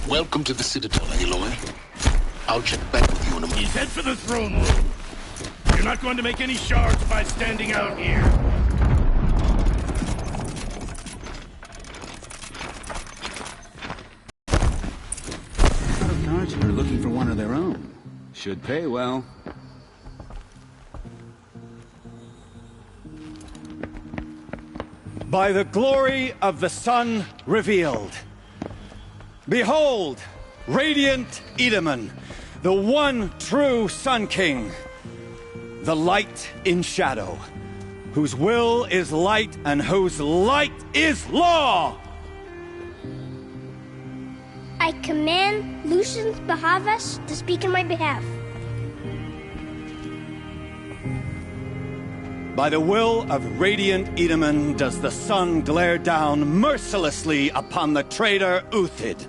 Welcome to the Citadel, Aloy. I'll check back with you in a moment. Head for the throne room. You're not going to make any shards by standing out here. Guards are looking for one of their own. Should pay well. By the glory of the sun revealed. Behold, radiant Edaman, the one true Sun King. The light in shadow, whose will is light and whose light is law! I command Lucius Bahavas to speak in my behalf. By the will of radiant Edaman does the sun glare down mercilessly upon the traitor Uthid.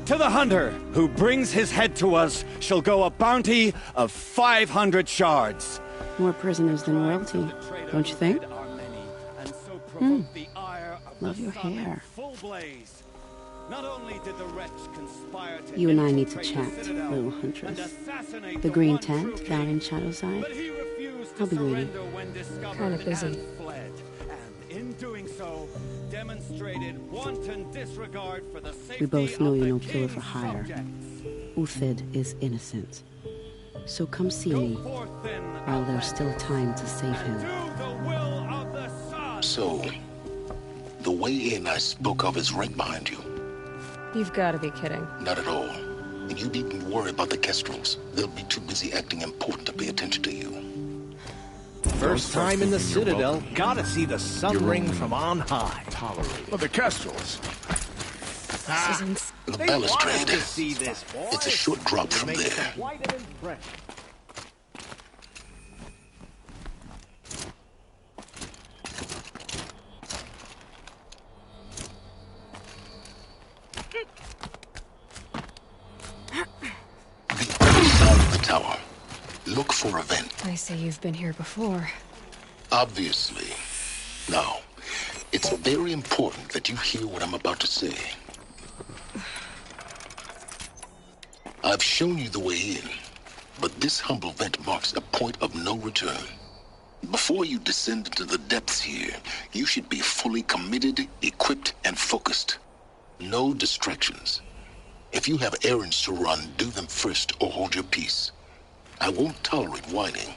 To the hunter who brings his head to us shall go a bounty of 500 shards. More prisoners than royalty, don't you think? Love your hair. You and I need to chat, little huntress. The green tent down in Shadowside? I'll be waiting. Kind of busy. In doing so, demonstrated wanton disregard for the safety We both know of you're the no killer king's for hire. subjects. Uthid is innocent. So come see me, while there's still time to save him. Do the will of the sun. So, the way in I spoke of is right behind you. You've got to be kidding. Not at all. And you needn't worry about the Kestrels. They'll be too busy acting important to pay attention to you. First time in the Citadel, gotta see the sun ring from on high. Well, the Kestrels. The They balustrade. wanted to see this, boy. It's a short drop from Make there. quite an impression. The other side of the tower. Look for a vent. I say you've been here before. Obviously. Now, it's very important that you hear what I'm about to say. I've shown you the way in, but this humble vent marks a point of no return. Before you descend into the depths here, you should be fully committed, equipped, and focused. No distractions. If you have errands to run, do them first or hold your peace. I won't tolerate whining.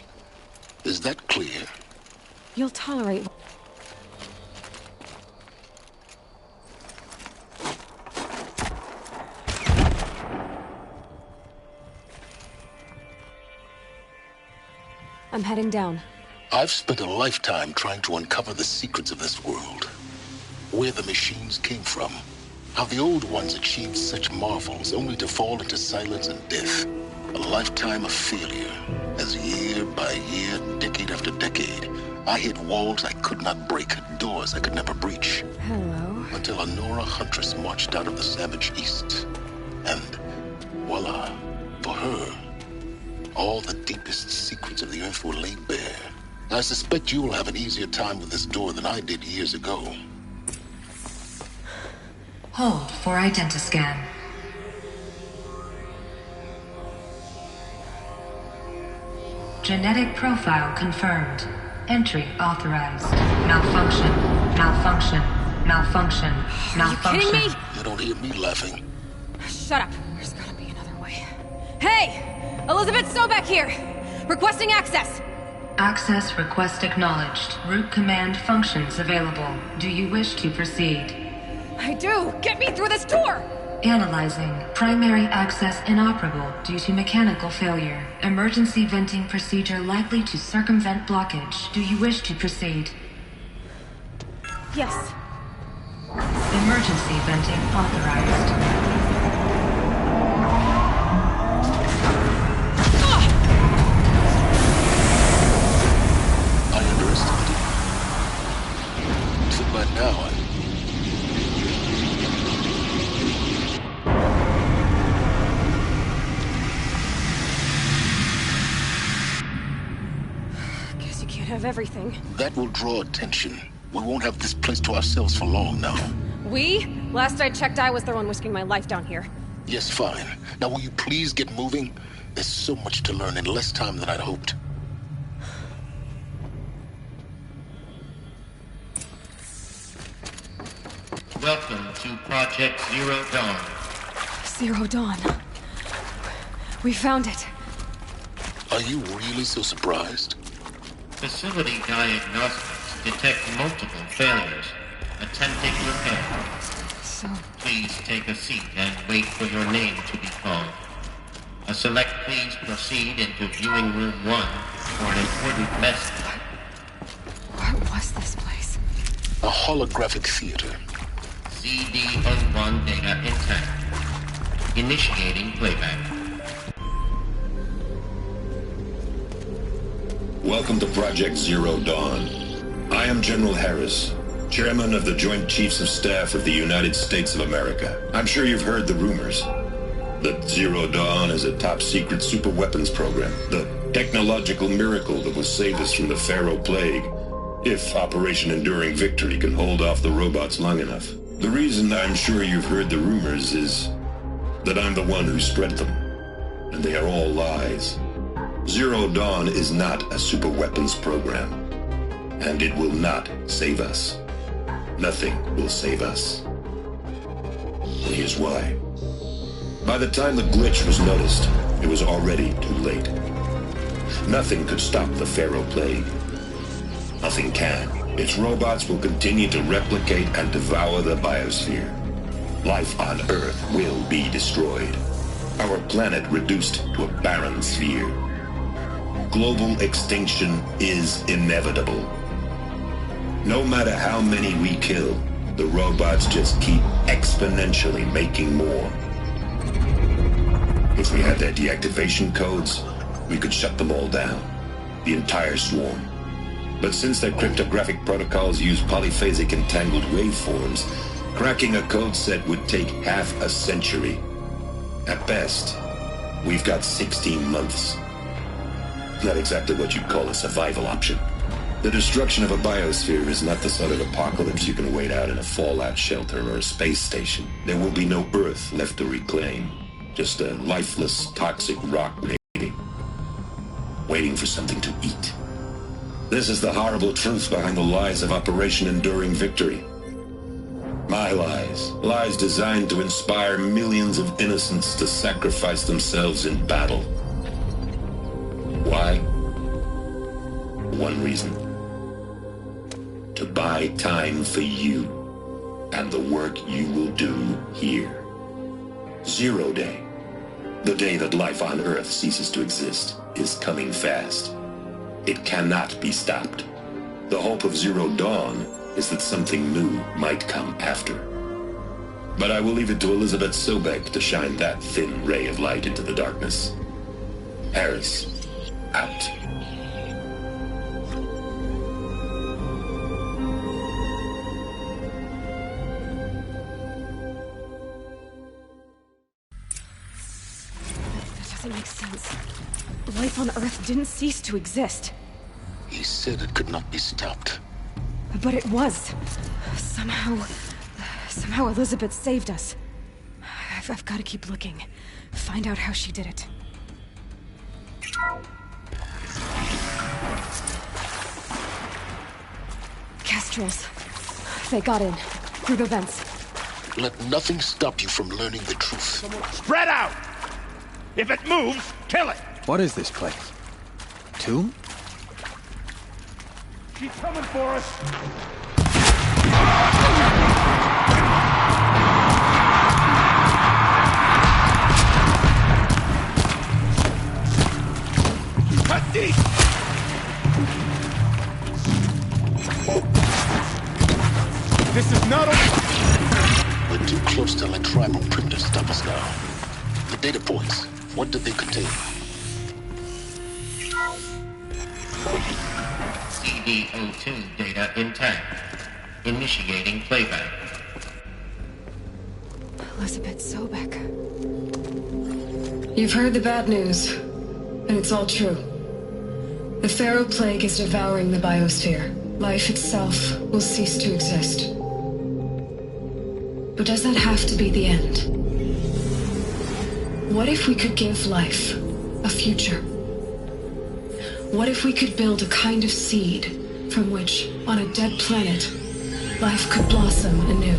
Is that clear? You'll tolerate... I'm heading down. I've spent a lifetime trying to uncover the secrets of this world. Where the machines came from. How the old ones achieved such marvels only to fall into silence and death. A lifetime of failure. As year by year, decade after decade, I hit walls I could not break, doors I could never breach. Hello. Until a Nora huntress marched out of the savage east. And voila, for her, all the deepest secrets of the earth were laid bare. I suspect you will have an easier time with this door than I did years ago. Hold for identiscan. Genetic profile confirmed. Entry authorized. Malfunction. Malfunction. Malfunction. Malfunction. Are you kidding me? You don't hear me laughing. Shut up. There's gotta be another way. Hey! Elizabeth Sobek here! Requesting access! Access request acknowledged. Root command functions available. Do you wish to proceed? I do! Get me through this door! Analyzing. Primary access inoperable due to mechanical failure. Emergency venting procedure likely to circumvent blockage. Do you wish to proceed? Yes. Emergency venting authorized. I underestimated you. So by now, Guess you can't have everything. that will draw attention. We won't have this place to ourselves for long now. We Last I checked, I was the one risking my life down here. Yes, fine. Now will you please get moving? There's so much to learn in less time than I'd hoped. Welcome to Project Zero Dawn. Zero Dawn. We found it. Are you really so surprised? Facility diagnostics detect multiple failures. Attempting repair. So... Please take a seat and wait for your name to be called. Please proceed into viewing room 1 for an important message. What was this place? A holographic theater. CD01 data intact. Initiating playback. Welcome to Project Zero Dawn. I am General Harris, Chairman of the Joint Chiefs of Staff of the United States of America. I'm sure you've heard the rumors that Zero Dawn is a top-secret superweapons program, the technological miracle that will save us from the Pharaoh Plague, if Operation Enduring Victory can hold off the robots long enough. The reason I'm sure you've heard the rumors is that I'm the one who spread them, and they are all lies. Zero Dawn is not a superweapons program, and it will not save us. Nothing will save us. And here's why. By the time the glitch was noticed, it was already too late. Nothing could stop the Pharaoh Plague. Nothing can. Its robots will continue to replicate and devour the biosphere. Life on Earth will be destroyed. Our planet reduced to a barren sphere. Global extinction is inevitable. No matter how many we kill, the robots just keep exponentially making more. If we had their deactivation codes, we could shut them all down. The entire swarm. But since their cryptographic protocols use polyphasic entangled waveforms, cracking a code set would take half a century. At best, we've got 16 months. Not exactly what you'd call a survival option. The destruction of a biosphere is not the sort of apocalypse you can wait out in a fallout shelter or a space station. There will be no Earth left to reclaim. Just a lifeless, toxic rock waiting for something to eat. This is the horrible truth behind the lies of Operation Enduring Victory. My lies. Lies designed to inspire millions of innocents to sacrifice themselves in battle. Why? One reason. To buy time for you and the work you will do here. Zero Day. The day that life on Earth ceases to exist is coming fast. It cannot be stopped. The hope of Zero Dawn is that something new might come after. But I will leave it to Elizabeth Sobek to shine that thin ray of light into the darkness. Harris, out. That doesn't make sense. Life on Earth didn't cease to exist. He said it could not be stopped. But it was. Somehow Elizabeth saved us. I've got to keep looking. Find out how she did it. Kestrels. They got in. Group events. Let nothing stop you from learning the truth. Spread out! If it moves, kill it! What is this place? Tomb? She's coming for us! Cut deep! This is not a... We're too close to let tribal primitives stop us now. The data points, what did they contain? CD02 data intact. Initiating playback. Elizabeth Sobek. You've heard the bad news, and it's all true. The Pharaoh Plague is devouring the biosphere. Life itself will cease to exist. But does that have to be the end? What if we could give life a future? What if we could build a kind of seed from which, on a dead planet, life could blossom anew?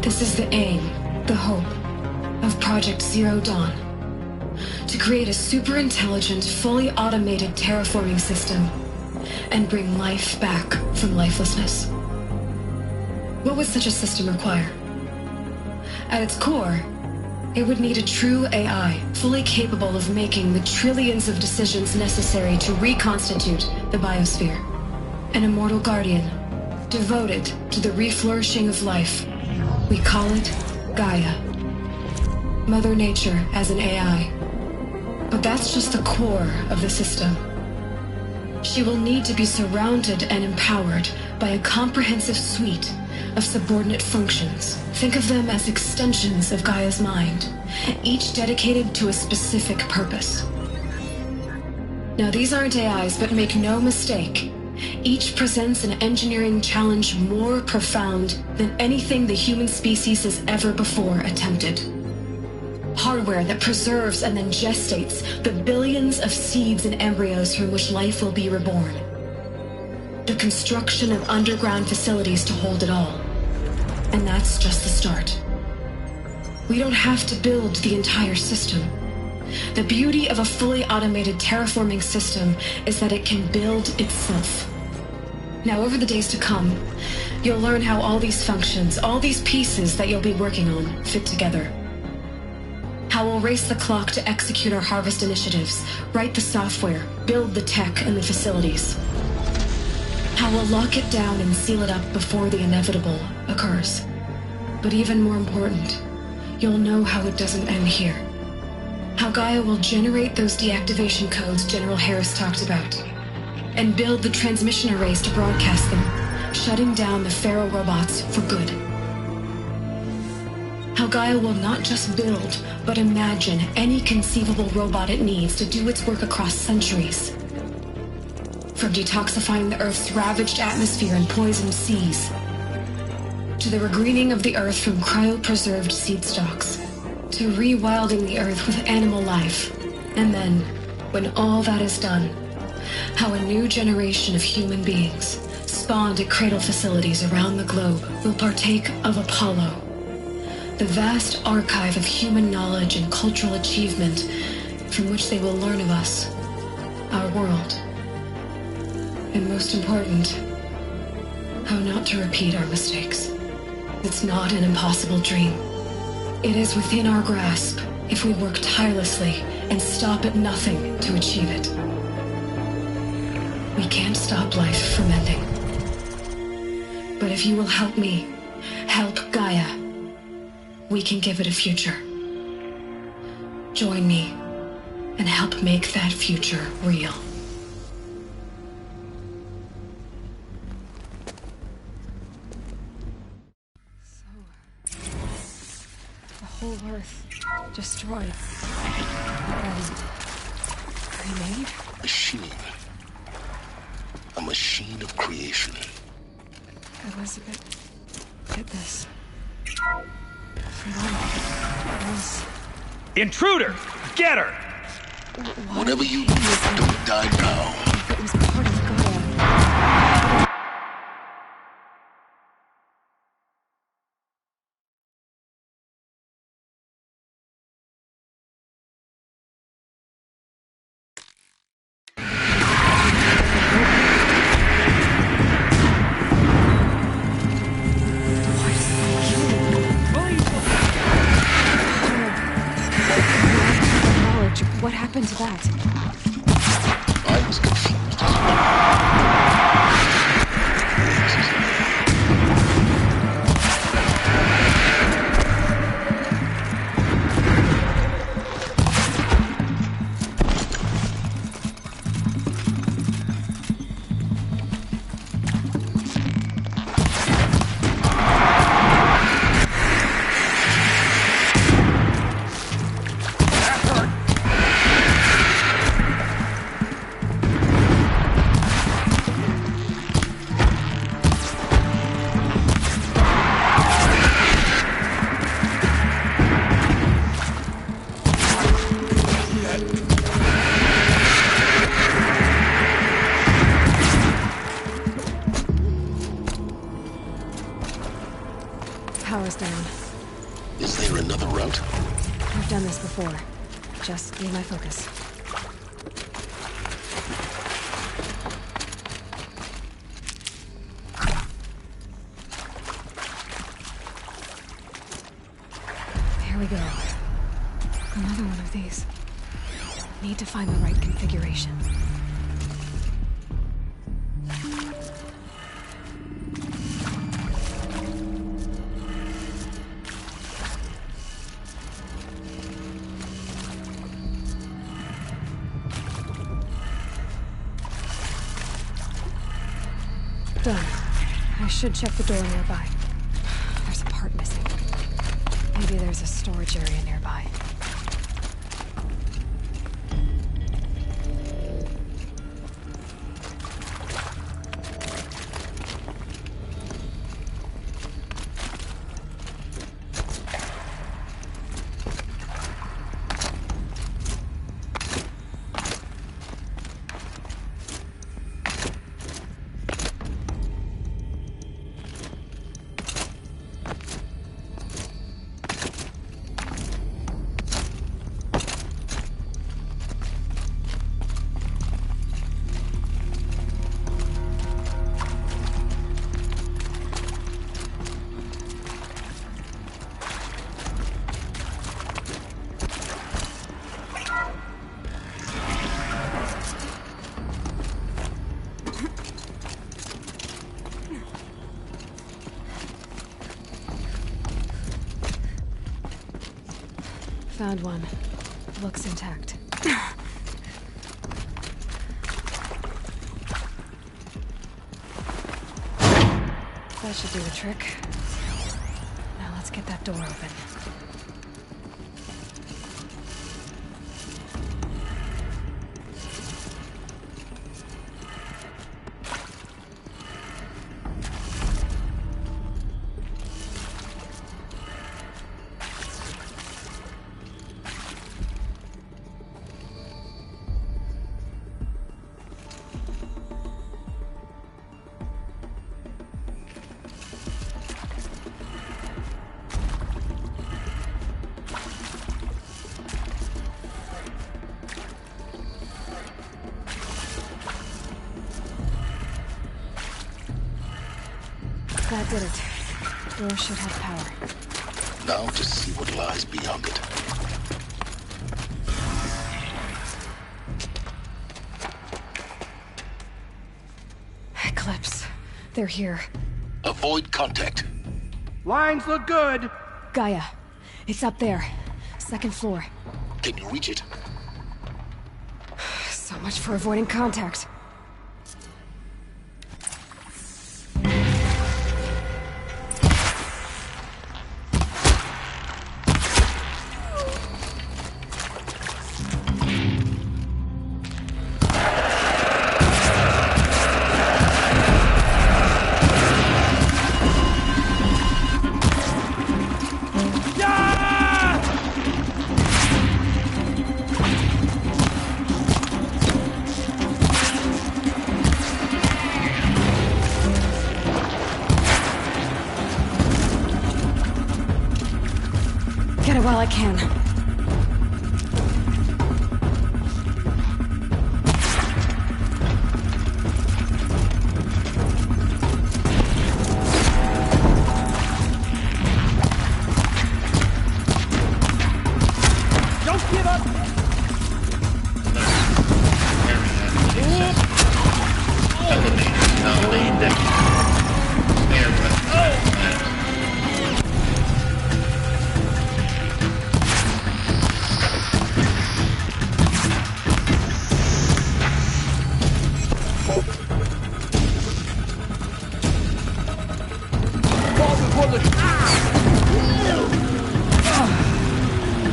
This is the aim, the hope, of Project Zero Dawn. To create a super-intelligent, fully automated terraforming system and bring life back from lifelessness. What would such a system require? At its core, it would need a true AI, fully capable of making the trillions of decisions necessary to reconstitute the biosphere. An immortal guardian, devoted to the reflourishing of life. We call it Gaia. Mother Nature as an AI. But that's just the core of the system. She will need to be surrounded and empowered by a comprehensive suite of subordinate functions. Think of them as extensions of Gaia's mind, each dedicated to a specific purpose. Now, these aren't AIs, but make no mistake, each presents an engineering challenge more profound than anything the human species has ever before attempted. Hardware that preserves and then gestates the billions of seeds and embryos from which life will be reborn. The construction of underground facilities to hold it all. And that's just the start. We don't have to build the entire system. The beauty of a fully automated terraforming system is that it can build itself. Now, over the days to come, you'll learn how all these functions, all these pieces that you'll be working on, fit together. How we'll race the clock to execute our harvest initiatives, write the software, build the tech and the facilities. How we'll lock it down and seal it up before the inevitable occurs. But even more important, you'll know how it doesn't end here. How Gaia will generate those deactivation codes General Harris talked about, and build the transmission arrays to broadcast them, shutting down the Pharaoh robots for good. How Gaia will not just build, but imagine any conceivable robot it needs to do its work across centuries. From detoxifying the Earth's ravaged atmosphere and poisoned seas, to the regreening of the Earth from cryopreserved seed stalks, to rewilding the Earth with animal life. And then, when all that is done, how a new generation of human beings, spawned at cradle facilities around the globe, will partake of Apollo, the vast archive of human knowledge and cultural achievement from which they will learn of us, our world. And most important, how not to repeat our mistakes. It's not an impossible dream. It is within our grasp if we work tirelessly and stop at nothing to achieve it. We can't stop life from ending. But if you will help me, help Gaia, we can give it a future. Join me and help make that future real. Whole Earth destroyed and remade? A machine of creation. Elizabeth did this. For was... Intruder! Get her! Whatever you do, don't die now. It was part of Gaia. What happened to that? I was confused. route? I've done this before. Just be my focus. Here we go. Another one of these. Need to find the right configuration. Done. I should check the door nearby. There's a part missing. Maybe there's a storage area nearby. Found one. Looks intact. That should do the trick. Now let's get that door open. That did it. Door should have power. Now to see what lies beyond it. Eclipse. They're here. Avoid contact. Lines look good. Gaia. It's up there. Second floor. Can you reach it? So much for avoiding contact. Get it while I can. Don't give up! Elevators now laid down. Spare weapons.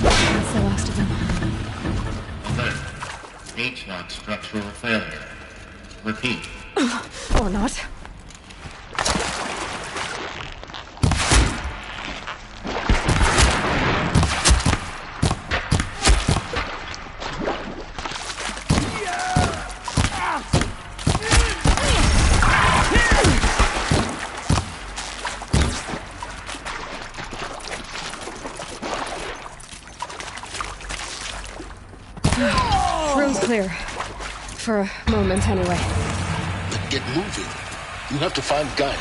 That's the last of them. Alert. H-lock structural failure. Repeat. Or not. Room's clear. For a moment, anyway. Then get moving. You have to find Gaia.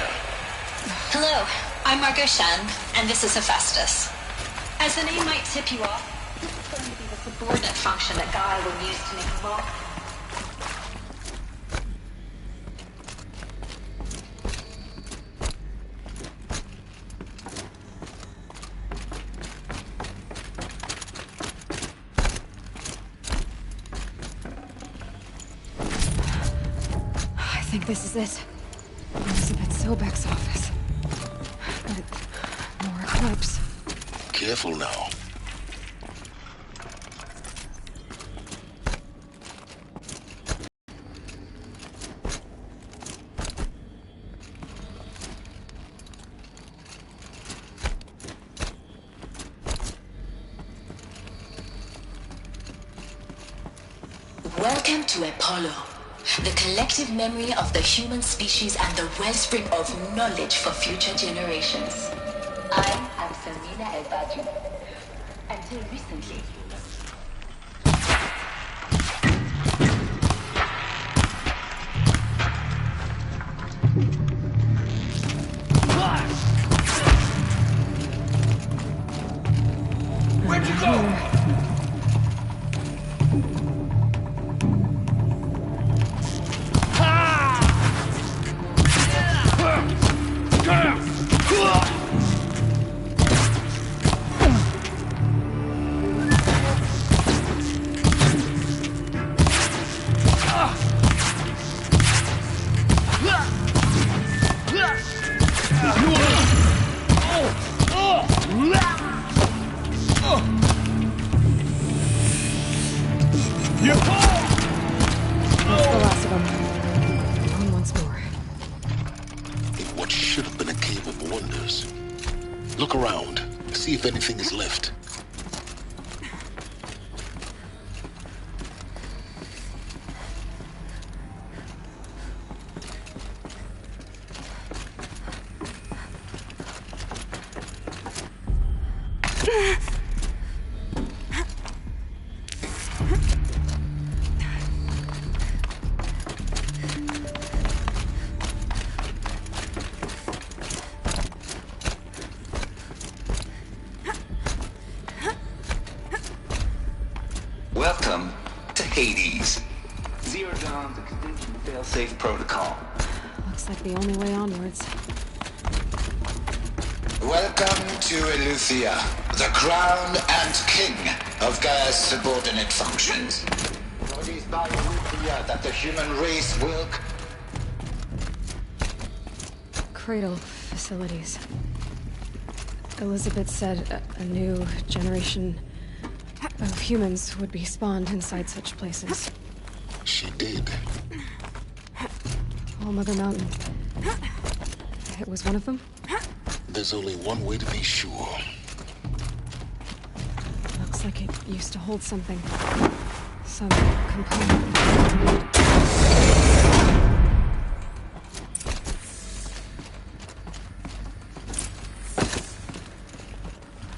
Hello, I'm Margot Shan, and this is Hephaestus. As the name might tip you off, this is going to be the subordinate function that Gaia will use to make a law. I think this is it. Elizabeth Sobek's office. But more Eclipse. Careful now. Welcome to Apollo, the collective memory of the human species and the wellspring of knowledge for future generations. I am Samina El-Badri. Until recently, Where'd you go? Look around. See if anything is left. Welcome to Hades. Zero Dawn's extinction failsafe protocol. Looks like the only way onwards. Welcome to Eleuthia, the crown and king of Gaia's subordinate functions. For it is by Eleuthia that the human race will... Cradle facilities. Elizabeth said a new generation of humans would be spawned inside such places. She did. All Mother Mountain. It was one of them? There's only one way to be sure. Looks like it used to hold something. Some component.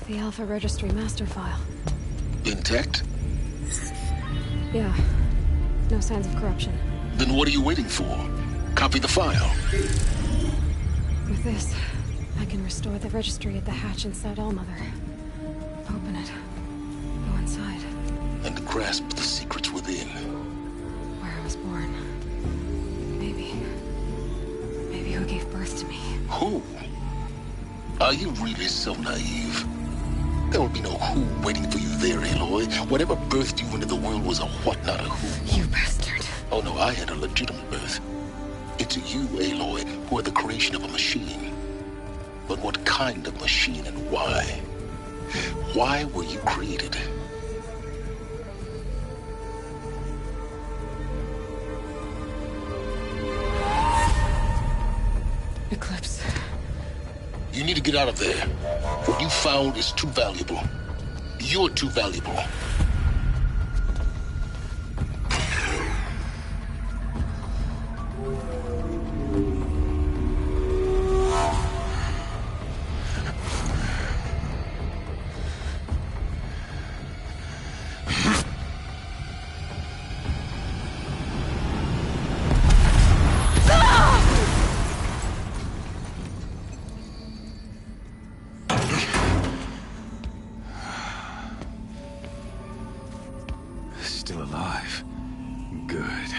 The Alpha Registry master file. Intact? Yeah. No signs of corruption. Then what are you waiting for? Copy the file. With this, I can restore the registry at the hatch inside Allmother. Open it. Go inside. And grasp the secrets within. Where I was born. Maybe who gave birth to me. Who? Are you really so naive? There will be no who waiting for you there, Aloy. Whatever birthed you into the world was a what, not a who. You bastard. Oh no, I had a legitimate birth. It's you, Aloy, who are the creation of a machine. But what kind of machine and why? Why were you created? Eclipse. You need to get out of there. What you found is too valuable. You're too valuable. still alive. Good.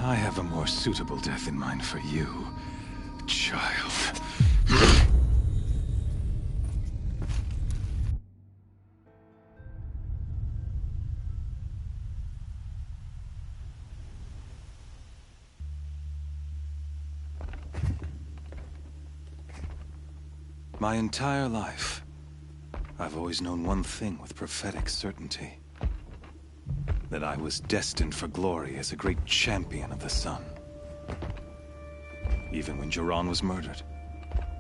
I have a more suitable death in mind for you, child. My entire life, I've always known one thing with prophetic certainty. That I was destined for glory as a great champion of the sun. Even when Jiran was murdered,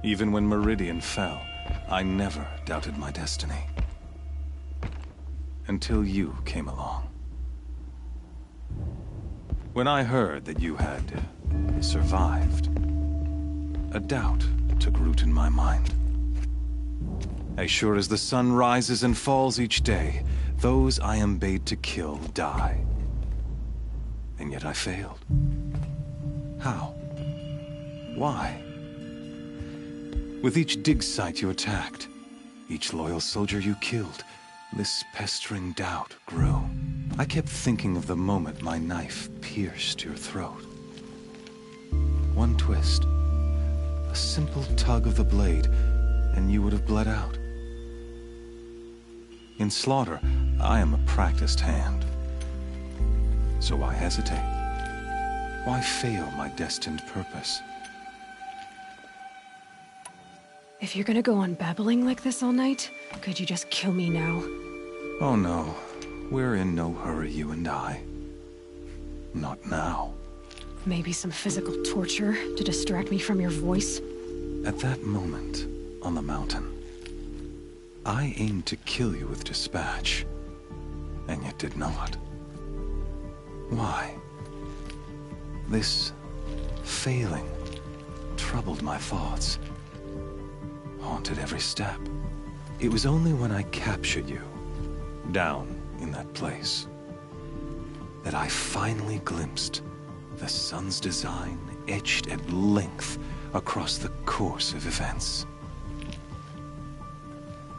even when Meridian fell, I never doubted my destiny. Until you came along. When I heard that you had survived, a doubt took root in my mind. As sure as the sun rises and falls each day, those I am bade to kill die. And yet I failed. How? Why? With each dig site you attacked, each loyal soldier you killed, this pestering doubt grew. I kept thinking of the moment my knife pierced your throat. One twist, a simple tug of the blade, and you would have bled out. In slaughter, I am a practiced hand. So why hesitate? Why fail my destined purpose? If you're gonna go on babbling like this all night, could you just kill me now? Oh no, we're in no hurry, you and I. Not now. Maybe some physical torture to distract me from your voice? At that moment, on the mountain, I aimed to kill you with dispatch, and yet did not. Why? This failing troubled my thoughts, haunted every step. It was only when I captured you, down in that place, that I finally glimpsed the sun's design etched at length across the course of events.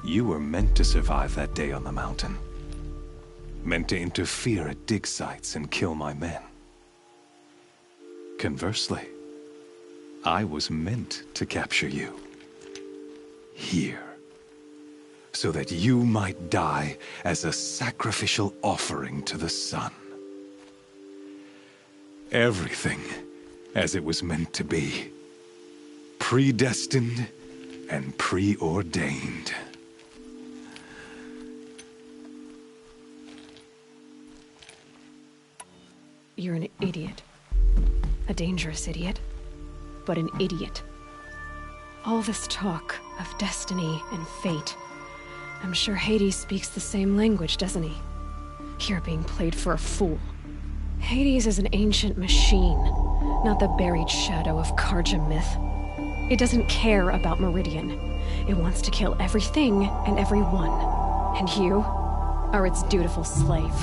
You were meant to survive that day on the mountain. Meant to interfere at dig sites and kill my men. Conversely, I was meant to capture you. Here. So that you might die as a sacrificial offering to the sun. Everything as it was meant to be. Predestined and preordained. You're an idiot. A dangerous idiot. But an idiot. All this talk of destiny and fate. I'm sure Hades speaks the same language, doesn't he? You're being played for a fool. Hades is an ancient machine, not the buried shadow of Karja myth. It doesn't care about Meridian. It wants to kill everything and everyone. And you are its dutiful slave.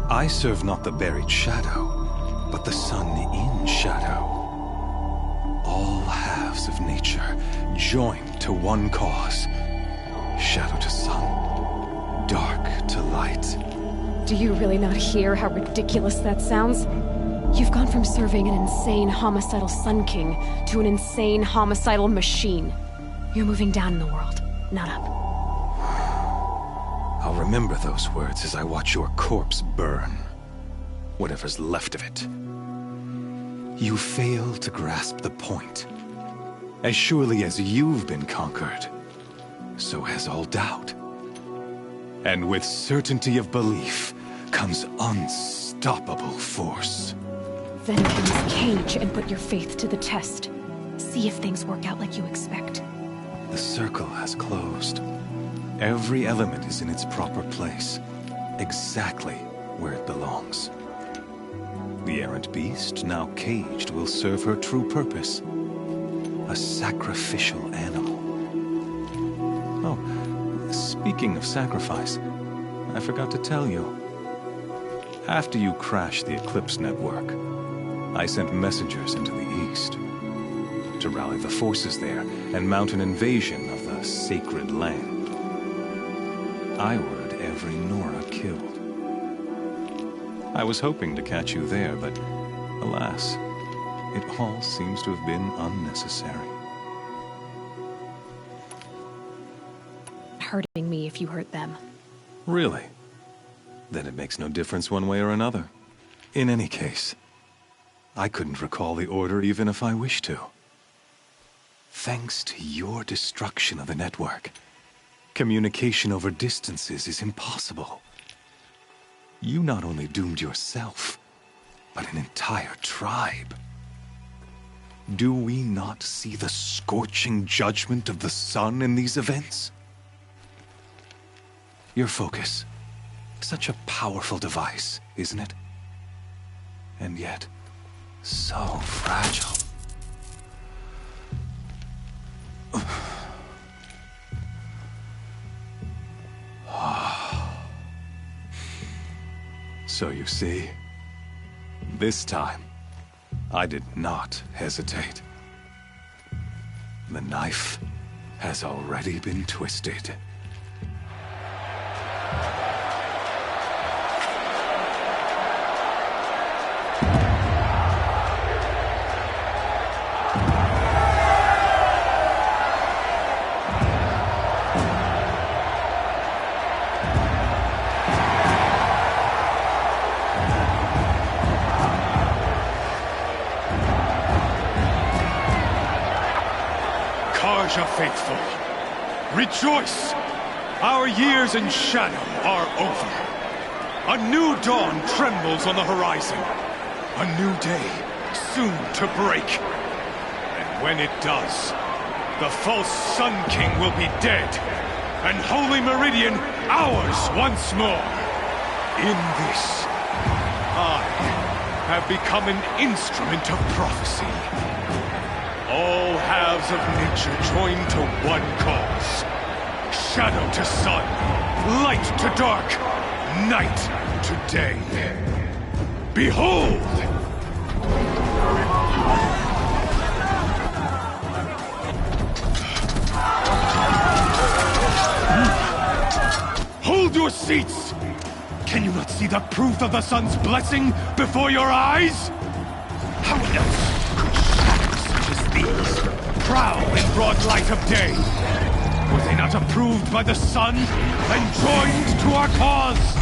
I serve not the buried shadow, but the sun in shadow. All halves of nature joined to one cause. Shadow to sun, dark to light. Do you really not hear how ridiculous that sounds? You've gone from serving an insane homicidal Sun King to an insane homicidal machine. You're moving down in the world, not up. I'll remember those words as I watch your corpse burn. Whatever's left of it. You fail to grasp the point. As surely as you've been conquered, so has all doubt. And with certainty of belief comes unstoppable force. Then get in this cage and put your faith to the test. See if things work out like you expect. The circle has closed. Every element is in its proper place, exactly where it belongs. The errant beast, now caged, will serve her true purpose. A sacrificial animal. Oh, speaking of sacrifice, I forgot to tell you. After you crashed the Eclipse network, I sent messengers into the east to rally the forces there and mount an invasion of the sacred land. I ordered every Nora killed. I was hoping to catch you there, but alas, it all seems to have been unnecessary. Hurting me if you hurt them. Really? Then it makes no difference one way or another. In any case, I couldn't recall the order even if I wished to. Thanks to your destruction of the network, communication over distances is impossible. You not only doomed yourself, but an entire tribe. Do we not see the scorching judgment of the sun in these events? Your focus. Such a powerful device, isn't it? And yet, so fragile. So you see, this time, I did not hesitate. The knife has already been twisted. Karja faithful, rejoice! Our years in shadow are over. A new dawn trembles on the horizon. A new day soon to break. And when it does, the false Sun King will be dead, and Holy Meridian ours once more. In this, I have become an instrument of prophecy. All halves of nature join to one cause. Shadow to sun, light to dark, night to day. Behold! Hold your seats! Can you not see the proof of the sun's blessing before your eyes? How else could shadows such as these prowl in broad light of day? Were they not approved by the sun and joined to our cause?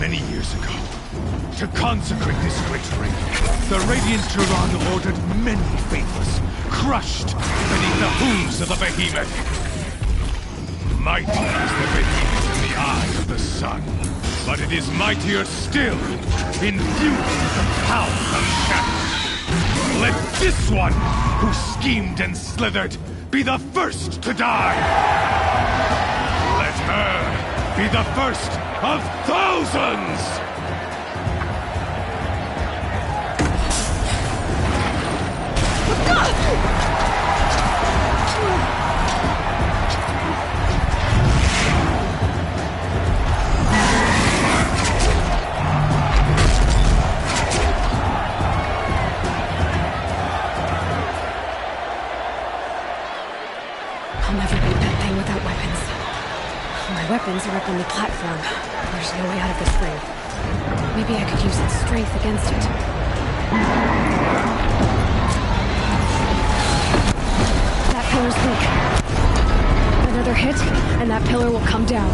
Many years ago, to consecrate this great ring, the Radiant Duran ordered many faithless, crushed beneath the hooves of the behemoth. Mighty is the behemoth in the eye of the sun, but it is mightier still, infused with the power of shadow. Let this one, who schemed and slithered, be the first to die! Let her be the first of thousands! Weapons are up on the platform. There's no way out of this thing. Maybe I could use its strength against it. That pillar's weak. Another hit, and that pillar will come down.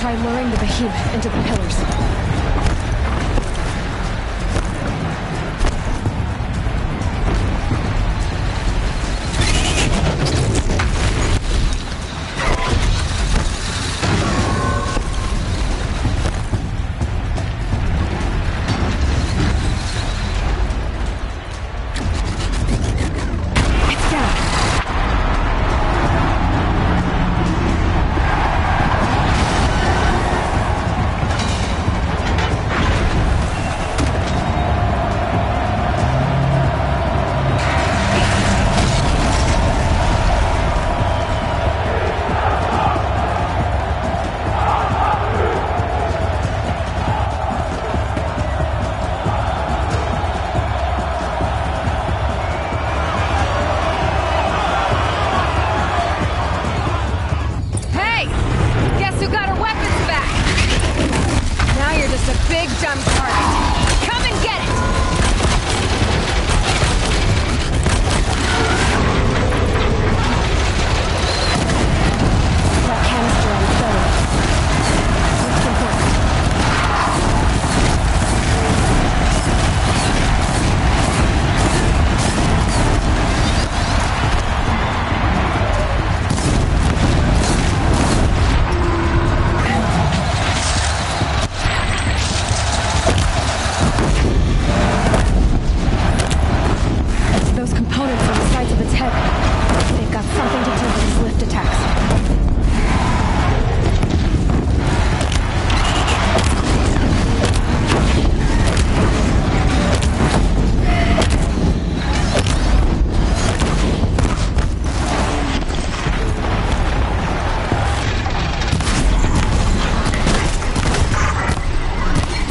Try luring the behemoth into the pillars.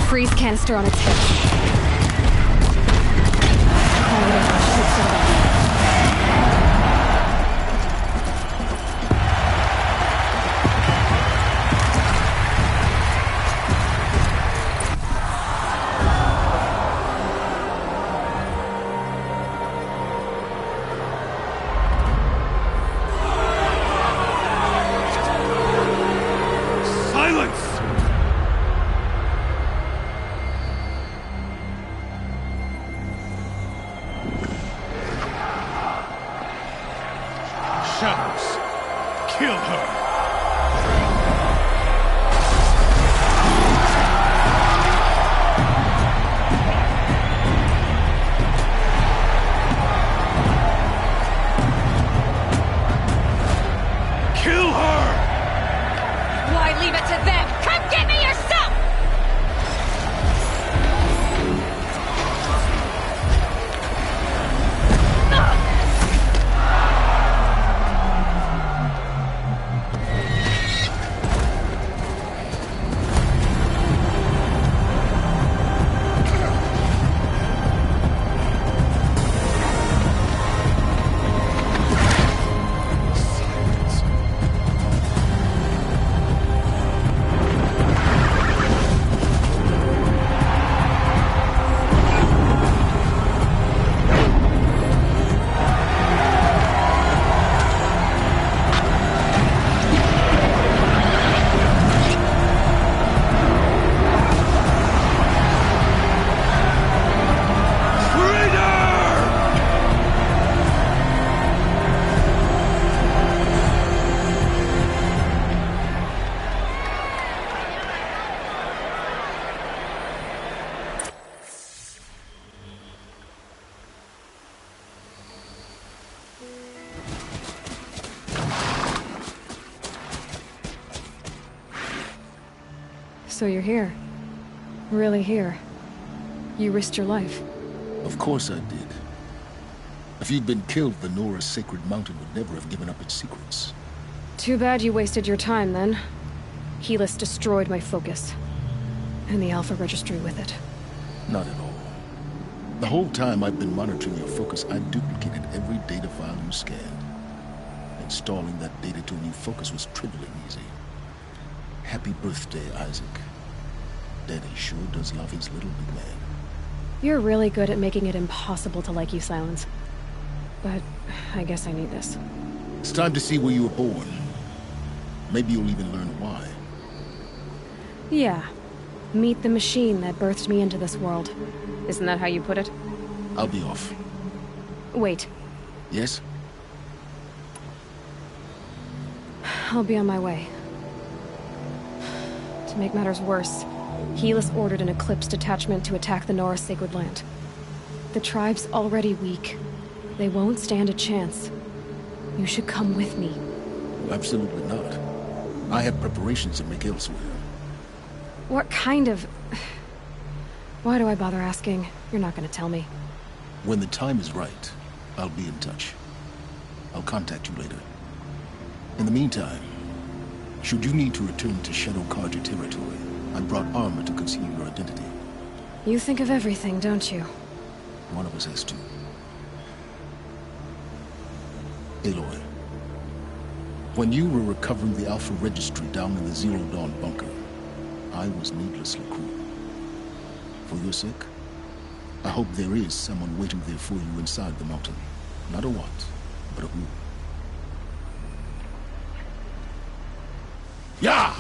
Freeze canister on its hip. So you're here. Really here. You risked your life. Of course I did. If you'd been killed, the Nora's sacred mountain would never have given up its secrets. Too bad you wasted your time, then. Helis destroyed my focus. And the Alpha Registry with it. Not at all. The whole time I've been monitoring your focus, I duplicated every data file you scanned. Installing that data to a new focus was trivially easy. Happy birthday, Isaac. Daddy sure does love his little big man. You're really good at making it impossible to like you, Silence. But I guess I need this. It's time to see where you were born. Maybe you'll even learn why. Yeah. Meet the machine that birthed me into this world. Isn't that how you put it? I'll be off. Wait. Yes? I'll be on my way. To make matters worse, Helis ordered an Eclipse detachment to attack the Nora Sacred Land. The tribe's already weak. They won't stand a chance. You should come with me. Oh, absolutely not. I have preparations to make elsewhere. What kind of... Why do I bother asking? You're not gonna tell me. When the time is right, I'll be in touch. I'll contact you later. In the meantime, should you need to return to Shadow Karja territory, I brought armor to conceal your identity. You think of everything, don't you? One of us has to. Aloy, when you were recovering the Alpha Registry down in the Zero Dawn bunker, I was needlessly cruel. For your sake, I hope there is someone waiting there for you inside the mountain. Not a what, but a who. Yeah!